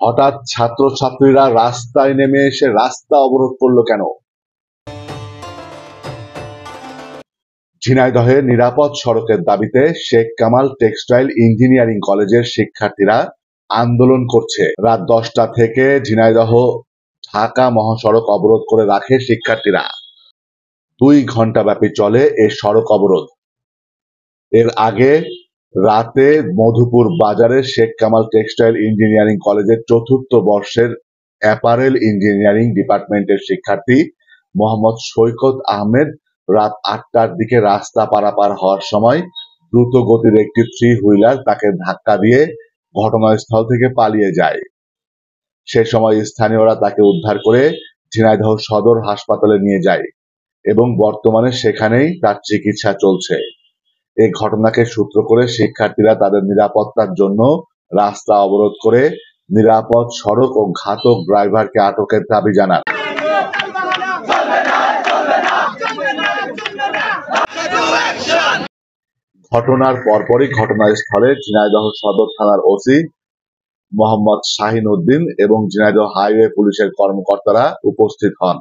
হঠাৎ ছাত্রছাত্রীরা রাস্তায় নেমে এসে রাস্তা অবরোধ করলো কেন? ঝিনাইদহে নিরাপদ সড়কের দাবিতে শেখ কামাল টেক্সটাইল ইঞ্জিনিয়ারিং কলেজের শিক্ষার্থীরা আন্দোলন করছে। রাত 10টা থেকে ঝিনাইদহ ঢাকা মহাসড়ক অবরোধ করে রাখে শিক্ষার্থীরা। 2 ঘন্টা ব্যাপী চলে এই সড়ক অবরোধ। এর আগে রাতে মধুপুর বাজারে শেখ কামাল টেক্সটাইল ইঞ্জিনিয়ারিং কলেজের 4র্থ বর্ষের অ্যাপারেল ইঞ্জিনিয়ারিং ডিপার্টমেন্টের শিক্ষার্থী মোহাম্মদ সৈকত আহমেদ রাত 8টার দিকে রাস্তা পারাপার হওয়ার সময় দ্রুত গতির একটি 3 হুইলার তাকে ধাক্কা দিয়ে ঘটনাস্থল থেকে পালিয়ে যায়। সে সময় স্থানীয়রা তাকে উদ্ধার করে ঝিনাইদহ সদর হাসপাতালে নিয়ে যায় এবং বর্তমানে সেখানেই তার চিকিৎসা চলছে। এই ঘটনাকে সূত্র করে শিক্ষার্থীরা তাদের নিরাপত্তার জন্য রাস্তা অবরোধ করে নিরাপদ সড়ক ও ঘাতক ড্রাইভারকে আটকের দাবি জানান। ঘটনার পরপরই ঘটনাস্থলে ঝিনাইদহ সদর থানার ওসি মোহাম্মদ শাহিন উদ্দিন এবং ঝিনাইদহ হাইওয়ে পুলিশের কর্মকর্তারা উপস্থিত হন।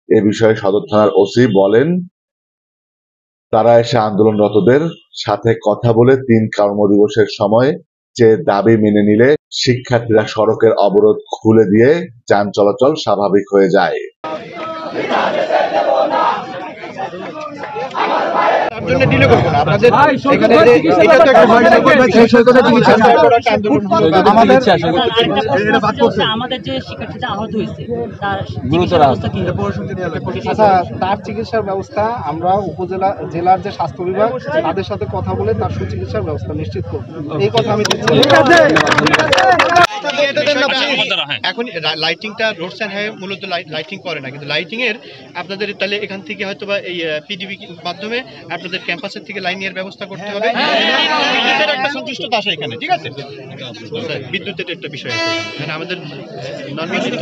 এ বিষয়ে সদর থানার ওসি বলেন, তারা এসে আন্দোলনরতদের সাথে কথা বলে 3 কর্মদিবসের সময় যে দাবি মেনে নিলে শিক্ষার্থীরা সড়কের অবরোধ খুলে দিয়ে যান চলাচল স্বাভাবিক হয়ে যায়। আমাদের যে শিক্ষার্থীটা আহত হয়েছে তার চিকিৎসার ব্যবস্থা আমরা উপজেলা জেলার যে স্বাস্থ্য বিভাগ তাদের সাথে কথা বলে তার সুচিকিৎসার ব্যবস্থা নিশ্চিত করব, এই কথা আমি দিচ্ছি। এখন লাইটিংটা রোড সাইড হাইওয়ে মূলত লাইটিং করে না, কিন্তু লাইটিং এর আপনাদের তাহলে এখান থেকে হয়তো বা এই পিডিবি মাধ্যমে আপনাদের ক্যাম্পাসের থেকে লাইন এর ব্যবস্থা করতে হবে। বিদ্যুতের একটা সংশ্লিষ্টতা আসে এখানে, ঠিক আছে, বিদ্যুতের একটা বিষয় আছে এখানে আমাদের নন বিদ্যুৎ